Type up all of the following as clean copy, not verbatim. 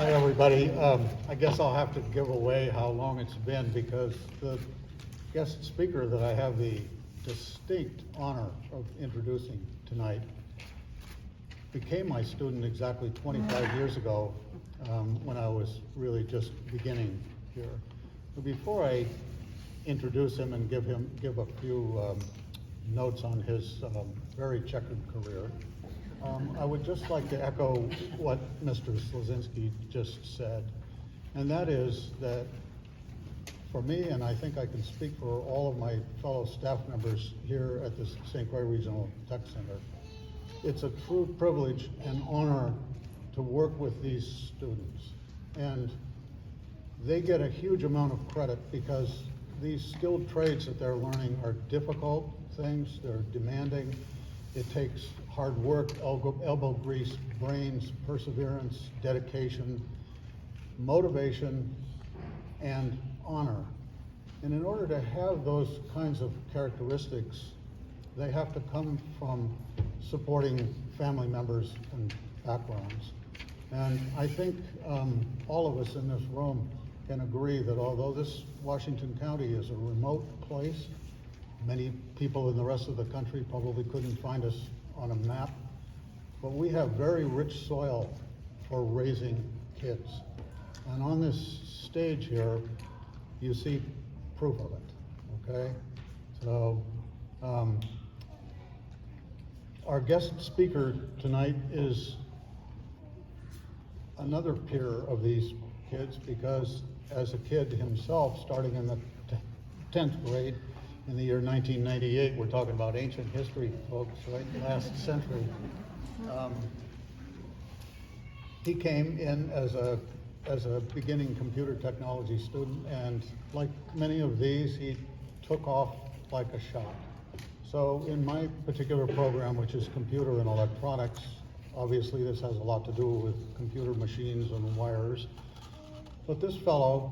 Hi, everybody. I guess I'll have to give away how long it's been because the guest speaker that I have the distinct honor of introducing tonight became my student exactly 25 years ago when I was really just beginning here. But before I introduce him and give a few notes on his very checkered career, I would just like to echo what Mr. Slazinski just said, and that is that for me, and I think I can speak for all of my fellow staff members here at the St. Croix Regional Tech Center, it's a true privilege and honor to work with these students. And they get a huge amount of credit because these skilled trades that they're learning are difficult things, they're demanding. It takes hard work, elbow grease, brains, perseverance, dedication, motivation, and honor. And in order to have those kinds of characteristics, they have to come from supporting family members and backgrounds. And I think all of us in this room can agree that although this Washington County is a remote place, many people in the rest of the country probably couldn't find us on a map, but we have very rich soil for raising kids. And on this stage here, you see proof of it, okay? So, our guest speaker tonight is another peer of these kids because as a kid himself, starting in the 10th grade, in the year 1998, we're talking about ancient history, folks, right? Last century. He came in as a beginning computer technology student, and like many of these, he took off like a shot. So in my particular program, which is computer and electronics, obviously this has a lot to do with computer machines and wires, but this fellow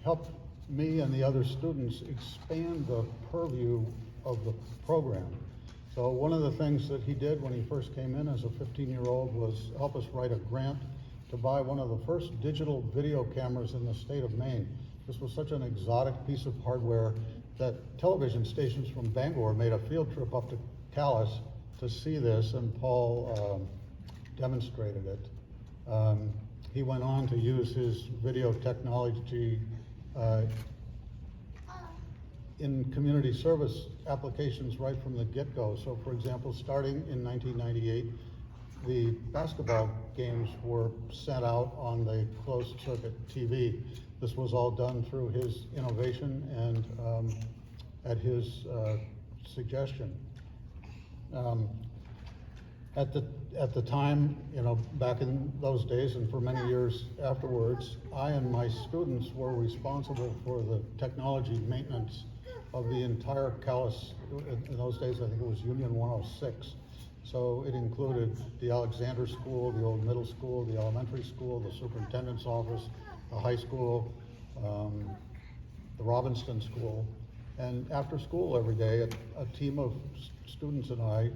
helped me and the other students expand the purview of the program. So one of the things that he did when he first came in as a 15-year-old was help us write a grant to buy one of the first digital video cameras in the state of Maine. This was such an exotic piece of hardware that television stations from Bangor made a field trip up to Calais to see this, and Paul demonstrated it. He went on to use his video technology in community service applications right from the get-go. So for example, starting in 1998, the basketball games were sent out on the closed circuit TV. This was all done through his innovation and at his suggestion. At the time, you know, back in those days and for many years afterwards, I and my students were responsible for the technology maintenance of the entire Calais. In those days, I think it was Union 106. So it included the Alexander School, the old middle school, the elementary school, the superintendent's office, the high school, the Robinson School. And after school every day, a team of students and I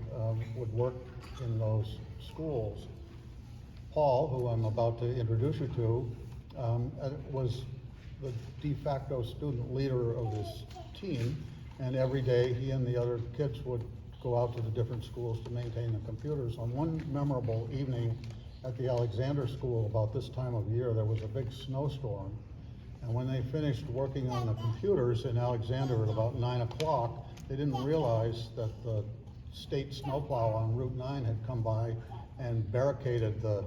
would work in those schools. Paul, who I'm about to introduce you to, was the de facto student leader of this team, and every day he and the other kids would go out to the different schools to maintain the computers. On one memorable evening at the Alexander School about this time of year, there was a big snowstorm. And when they finished working on the computers in Alexander at about 9 o'clock, they didn't realize that the state snowplow on Route 9 had come by and barricaded the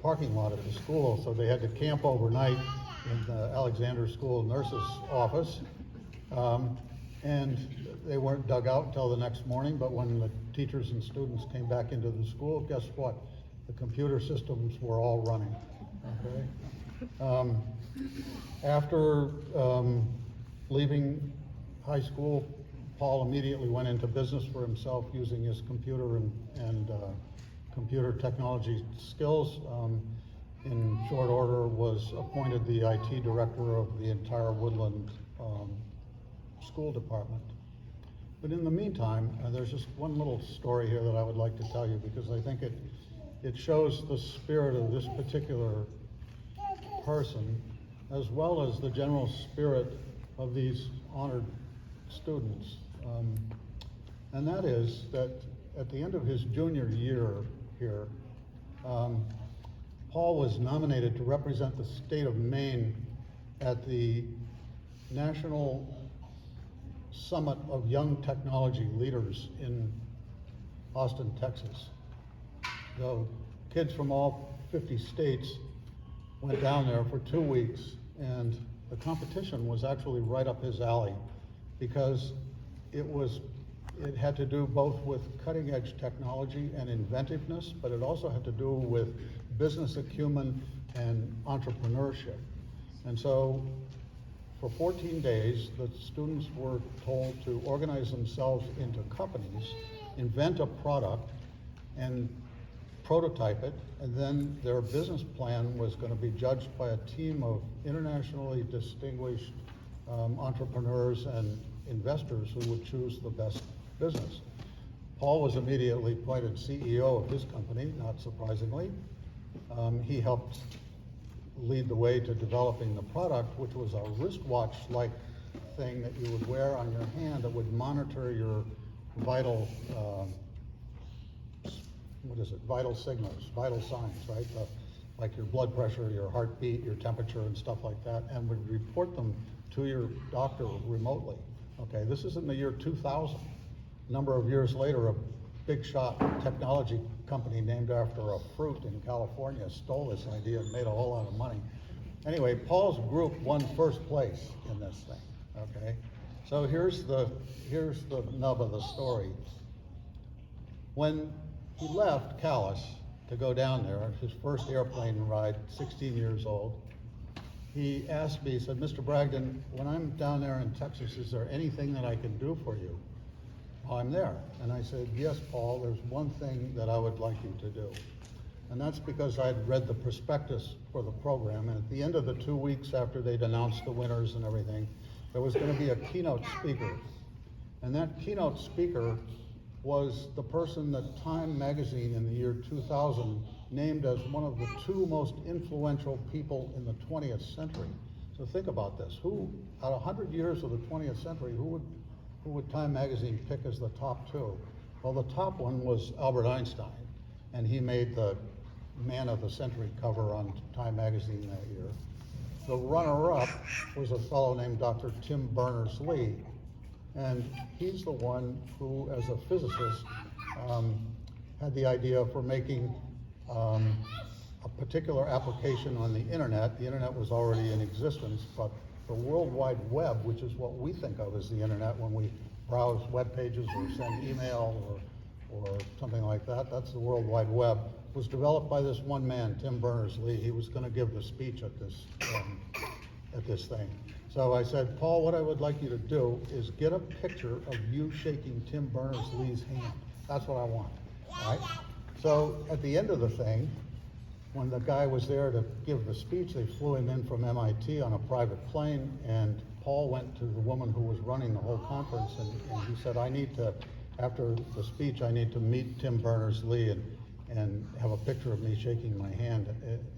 parking lot at the school. So they had to camp overnight in the Alexander School nurse's office. And they weren't dug out until the next morning, but when the teachers and students came back into the school, guess what? The computer systems were all running, okay? After leaving high school, Paul immediately went into business for himself using his computer and computer technology skills. In short order, was appointed the IT director of the entire Woodland school department. But in the meantime, there's just one little story here that I would like to tell you because I think it shows the spirit of this particular person, as well as the general spirit of these honored students. And that is that at the end of his junior year here, Paul was nominated to represent the state of Maine at the National Summit of Young Technology Leaders in Austin, Texas. So kids from all 50 states went down there for 2 weeks, and the competition was actually right up his alley because it had to do both with cutting edge technology and inventiveness, but it also had to do with business acumen and entrepreneurship. And so for 14 days, the students were told to organize themselves into companies, invent a product, and prototype it, and then their business plan was going to be judged by a team of internationally distinguished entrepreneurs and investors who would choose the best business. Paul was immediately appointed CEO of his company, not surprisingly. He helped lead the way to developing the product, which was a wristwatch-like thing that you would wear on your hand that would monitor your vital, vital signals, vital signs, right? Like your blood pressure, your heartbeat, your temperature, and stuff like that, and would report them to your doctor remotely. Okay, this is in the year 2000. A number of years later, a big shot technology company named after a fruit in California stole this idea and made a whole lot of money. Anyway, Paul's group won first place in this thing, okay? So here's the nub of the story. When he left Calais to go down there, his first airplane ride, 16 years old, he asked me, he said, "Mr. Bragdon, when I'm down there in Texas, is there anything that I can do for you while I'm there?" And I said, "Yes, Paul, there's one thing that I would like you to do." And that's because I'd read the prospectus for the program, and at the end of the 2 weeks after they'd announced the winners and everything, there was going to be a keynote speaker. And that keynote speaker was the person that Time magazine in the year 2000 named as one of the 2 most influential people in the 20th century. So think about this. Who, out of 100 years of the 20th century, who would Time magazine pick as the top 2? Well, the top one was Albert Einstein, and he made the Man of the Century cover on Time magazine that year. The runner-up was a fellow named Dr. Tim Berners-Lee, and he's the one who, as a physicist, had the idea for making a particular application on the internet. The internet was already in existence, but the World Wide Web, which is what we think of as the internet when we browse web pages or send email or something like that, that's the World Wide Web, was developed by this one man, Tim Berners-Lee. He was going to give the speech at this thing. So I said, "Paul, what I would like you to do is get a picture of you shaking Tim Berners-Lee's hand. That's what I want." All right? So at the end of the thing, when the guy was there to give the speech, they flew him in from MIT on a private plane, and Paul went to the woman who was running the whole conference, and he said, "I need to, after the speech, I need to meet Tim Berners-Lee and have a picture of me shaking my hand,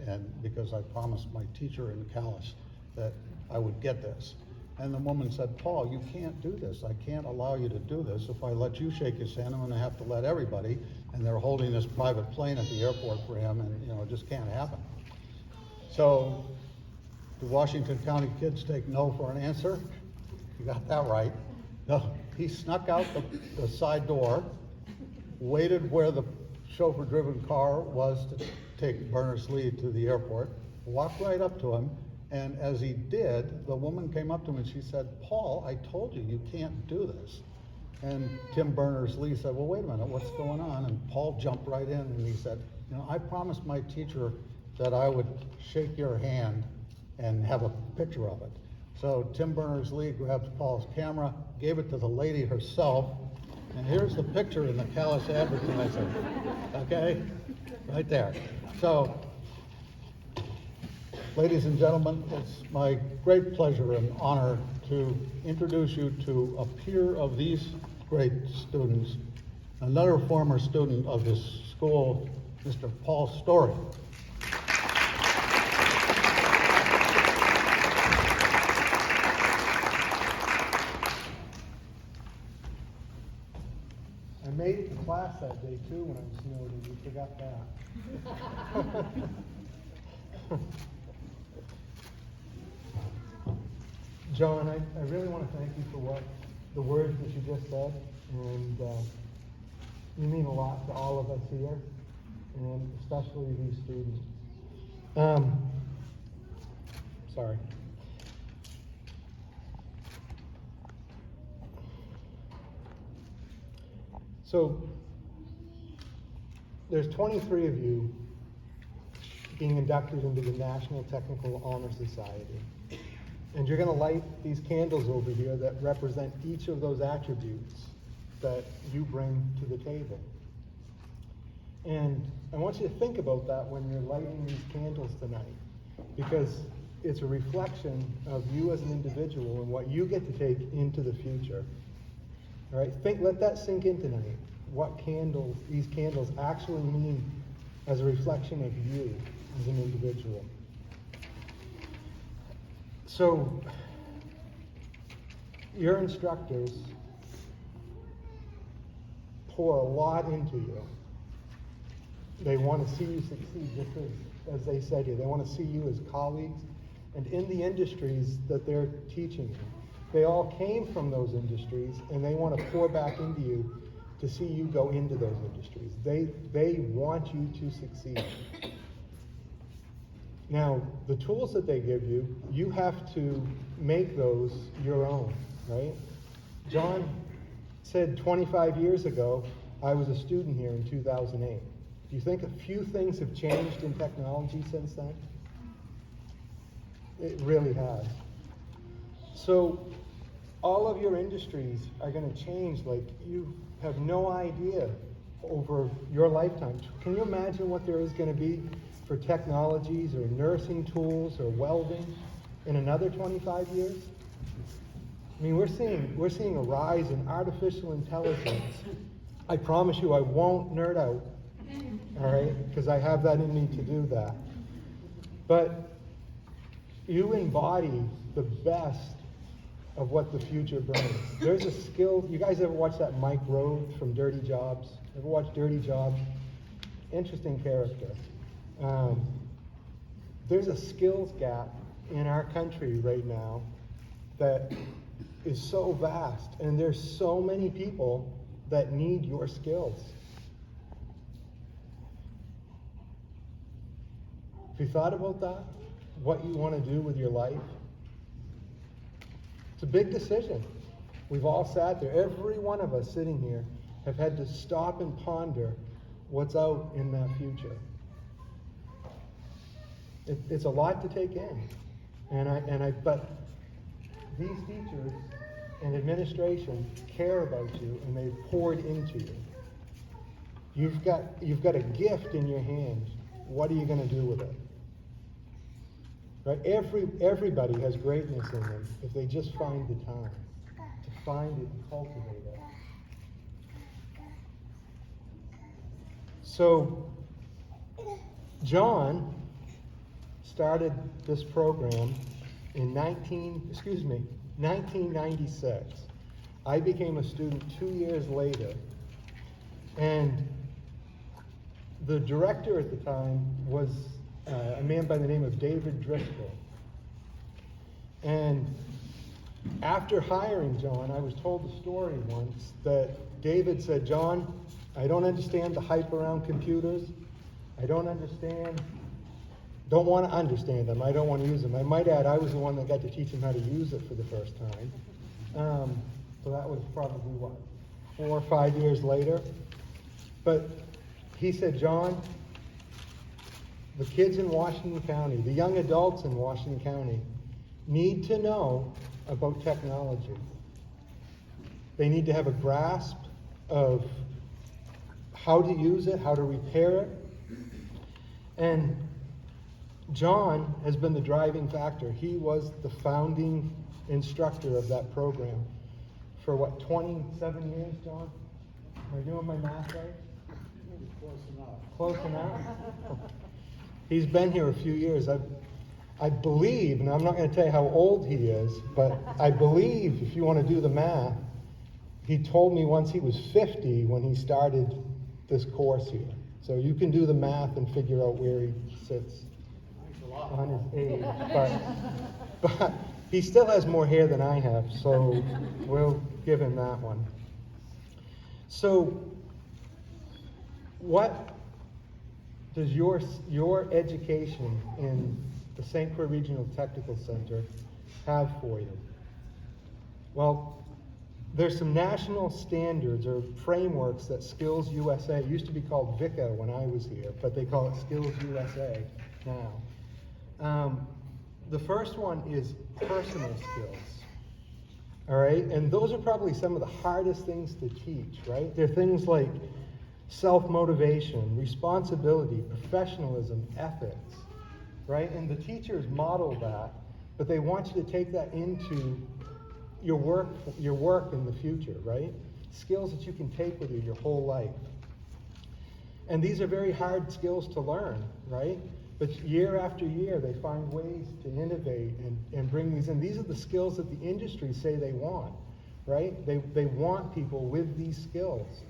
and because I promised my teacher in Calais that I would get this." And the woman said, "Paul, you can't do this. I can't allow you to do this. If I let you shake his hand, I'm going to have to let everybody." And they're holding this private plane at the airport for him, and it just can't happen. So the Washington County kids take no for an answer. You got that right. No, he snuck out the side door, waited where the chauffeur-driven car was to take Berners-Lee to the airport, walked right up to him, and as he did, the woman came up to him and she said, "Paul, I told you, you can't do this." And Tim Berners-Lee said, "Well, wait a minute, what's going on?" And Paul jumped right in and he said, "I promised my teacher that I would shake your hand and have a picture of it." So Tim Berners-Lee grabs Paul's camera, gave it to the lady herself, and here's the picture in the Calais advertising, okay? Right there. So, ladies and gentlemen, it's my great pleasure and honor to introduce you to a peer of these great students, another former student of this school, Mr. Paul Storey. class that day too when I snowed, and you forgot that. John, I really want to thank you for the words that you just said, and you mean a lot to all of us here, and especially these students. Sorry. So, there's 23 of you being inducted into the National Technical Honor Society. And you're going to light these candles over here that represent each of those attributes that you bring to the table. And I want you to think about that when you're lighting these candles tonight, because it's a reflection of you as an individual and what you get to take into the future. All right, let that sink in tonight. What these candles actually mean as a reflection of you as an individual. So, your instructors pour a lot into you. They want to see you succeed, just as they said here. They want to see you as colleagues and in the industries that they're teaching you. They all came from those industries, and they want to pour back into you to see you go into those industries. They want you to succeed. Now, the tools that they give you, you have to make those your own, right? John said 25 years ago, I was a student here in 2008. Do you think a few things have changed in technology since then? It really has. So, all of your industries are going to change like you have no idea over your lifetime. Can you imagine what there is going to be for technologies or nursing tools or welding in another 25 years? I mean, we're seeing a rise in artificial intelligence. I promise you I won't nerd out, all right, because I have that in me to do that. But you embody the best of what the future brings. There's a skill. You guys ever watch that Mike Rowe from Dirty Jobs? Ever watch Dirty Jobs? Interesting character. There's a skills gap in our country right now that is so vast, and there's so many people that need your skills. Have you thought about that? What you want to do with your life? It's a big decision. We've all sat there. Every one of us sitting here have had to stop and ponder what's out in that future. It's a lot to take in. But these teachers and administration care about you, and they've poured into you. You've got a gift in your hand. What are you going to do with it? Right? Everybody has greatness in them if they just find the time to find it and cultivate it. So, John started this program in 1996. I became a student 2 years later, and the director at the time was a man by the name of David Driscoll. And after hiring John, I was told the story once that David said, John, I don't understand the hype around computers. I don't want to understand them. I don't want to use them. I might add, I was the one that got to teach him how to use it for the first time. So that was probably, 4 or 5 years later. But he said, John, the kids in Washington County, the young adults in Washington County, need to know about technology. They need to have a grasp of how to use it, how to repair it. And John has been the driving factor. He was the founding instructor of that program for 27 years, John? Am I doing my math right? Close enough. He's been here a few years. I believe, and I'm not going to tell you how old he is, but I believe, if you want to do the math, he told me once he was 50 when he started this course here. So you can do the math and figure out where he sits on his age. But he still has more hair than I have, so we'll give him that one. So what does your education in the St. Croix Regional Technical Center have for you? Well, there's some national standards or frameworks that Skills USA, it used to be called VICA when I was here, but they call it Skills USA now. The first one is personal skills. All right, and those are probably some of the hardest things to teach, right? They're things like self-motivation, responsibility, professionalism, ethics, right? And the teachers model that, but they want you to take that into your work in the future, right? Skills that you can take with you your whole life. And these are very hard skills to learn, right? But year after year, they find ways to innovate and bring these in. These are the skills that the industry say they want, right? They want people with these skills.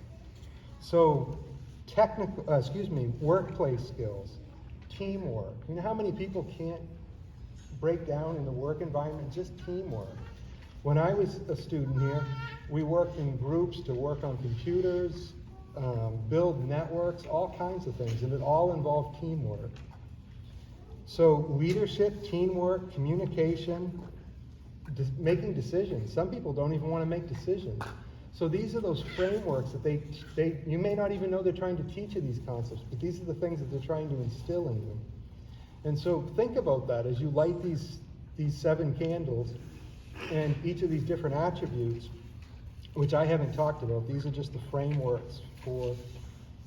So workplace skills, teamwork. You know how many people can't break down in the work environment? Just teamwork. When I was a student here, we worked in groups to work on computers, build networks, all kinds of things, and it all involved teamwork. So leadership, teamwork, communication, making decisions. Some people don't even want to make decisions. So these are those frameworks that you may not even know they're trying to teach you these concepts, but these are the things that they're trying to instill in you. And so think about that as you light these 7 candles and each of these different attributes, which I haven't talked about. These are just the frameworks for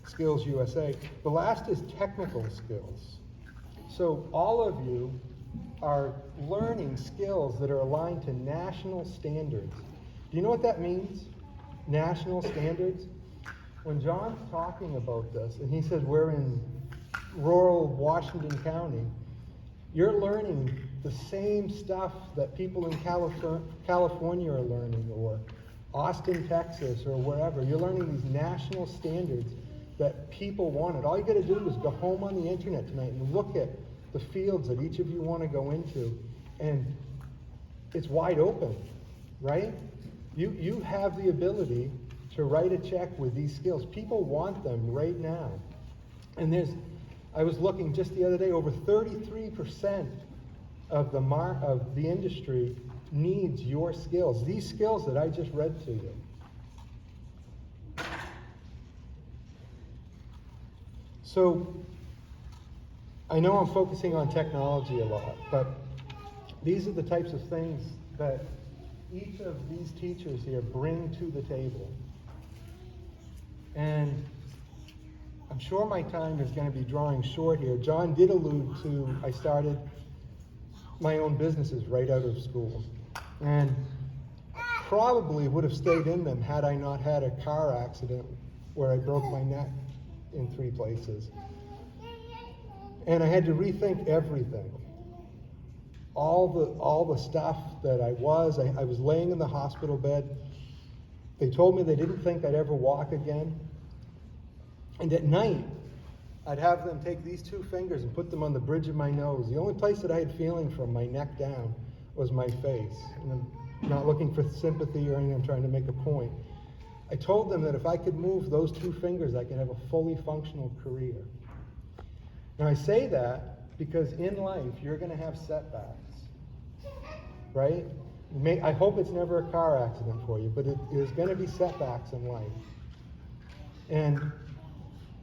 Skills USA. The last is technical skills. So all of you are learning skills that are aligned to national standards. Do you know what that means? National standards? When John's talking about this, and he says we're in rural Washington County, you're learning the same stuff that people in California are learning, or Austin, Texas, or wherever. You're learning these national standards that people wanted. All you got to do is go home on the internet tonight and look at the fields that each of you want to go into, and it's wide open, right? You have the ability to write a check with these skills. People want them right now. And I was looking just the other day, over 33% of the industry needs your skills. These skills that I just read to you. So, I know I'm focusing on technology a lot, but these are the types of things that each of these teachers here bring to the table. And I'm sure my time is going to be drawing short here. John did allude to, I started my own businesses right out of school. And probably would have stayed in them had I not had a car accident where I broke my neck in 3 places. And I had to rethink everything. All the stuff that I was laying in the hospital bed. They told me they didn't think I'd ever walk again. And at night, I'd have them take these 2 fingers and put them on the bridge of my nose. The only place that I had feeling from my neck down was my face. And I'm not looking for sympathy or anything, I'm trying to make a point. I told them that if I could move those 2 fingers, I could have a fully functional career. Now I say that because in life, you're going to have setbacks, right? I hope it's never a car accident for you, but there's going to be setbacks in life. And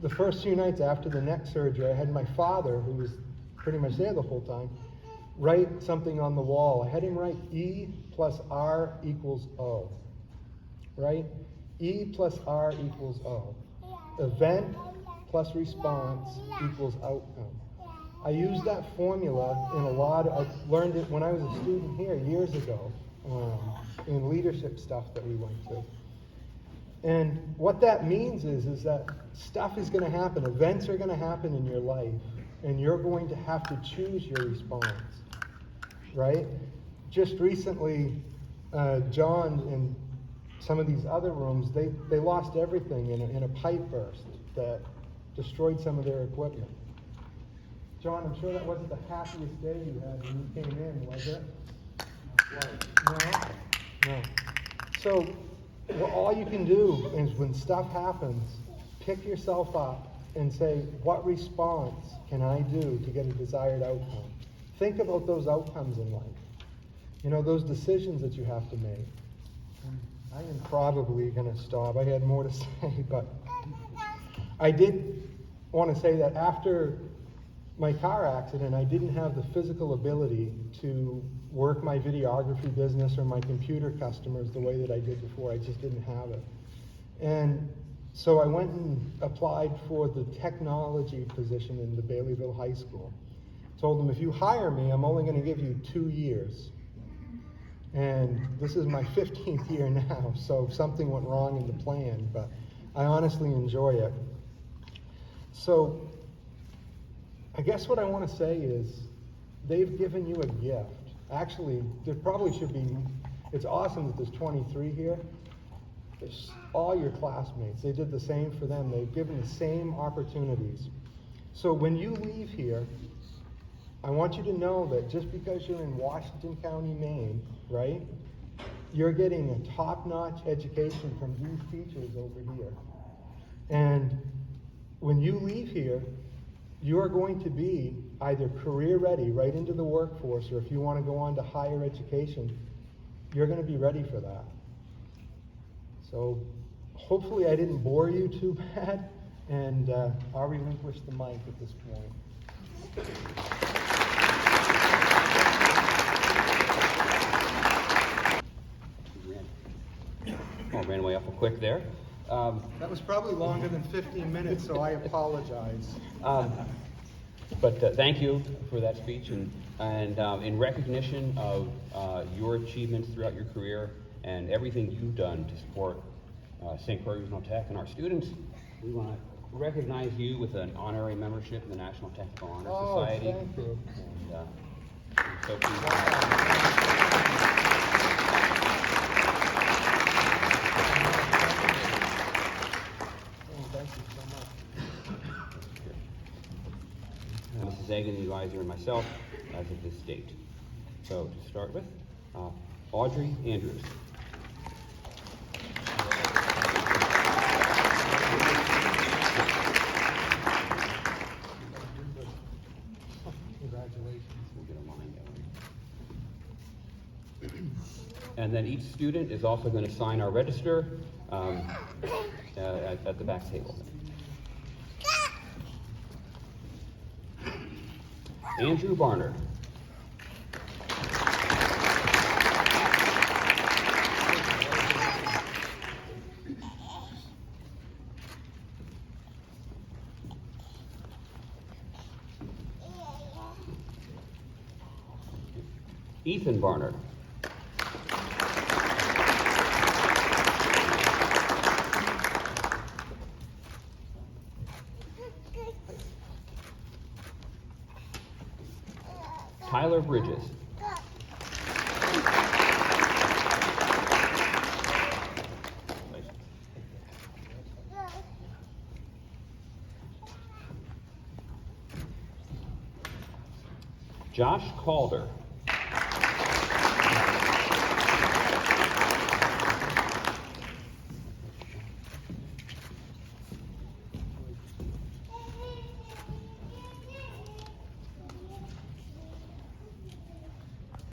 the first few nights after the neck surgery, I had my father, who was pretty much there the whole time, write something on the wall. I had him write E plus R equals O, right? E plus R equals O. Event plus response equals outcome. I used that formula I learned it when I was a student here years ago in leadership stuff that we went to. And what that means is that stuff is going to happen, events are going to happen in your life, and you're going to have to choose your response, right? Just recently, John and some of these other rooms, they lost everything in a pipe burst. that destroyed some of their equipment. John, I'm sure that wasn't the happiest day you had when you came in, was it? No? No. So, all you can do is when stuff happens, pick yourself up and say, what response can I do to get a desired outcome? Think about those outcomes in life. You know, those decisions that you have to make. I am probably going to stop. I had more to say, but I did want to say that after my car accident, I didn't have the physical ability to work my videography business or my computer customers the way that I did before. I just didn't have it. And so I went and applied for the technology position in the Baileyville High School. Told them, if you hire me, I'm only going to give you 2 years. And this is my 15th year now, so something went wrong in the plan, but I honestly enjoy it. So I guess what I want to say is they've given you a gift. Actually, there probably should be, it's awesome that there's 23 here. There's all your classmates. They did the same for them. They've given the same opportunities. So when you leave here, I want you to know that just because you're in Washington County, Maine, right, you're getting a top-notch education from these teachers over here. And when you leave here, you're going to be either career ready right into the workforce, or if you want to go on to higher education, you're going to be ready for that. So hopefully I didn't bore you too bad, and I'll relinquish the mic at this point. Oh, ran way awful quick there. That was probably longer than 15 minutes, so I apologize. But thank you for that speech, and in recognition of your achievements throughout your career and everything you've done to support St. Croix Regional Tech and our students, we want to recognize you with an honorary membership in the National Technical Honor Society. Thank you. And, I'm so pleased to have you. Mrs. Egan, the advisor, and myself as of this date. So to start with, Audrey Andrews. Congratulations. We'll get a line going. And then each student is also going to sign our register at the back table. Andrew Barnard. Ethan Barnard. Tyler Bridges. Josh Calder.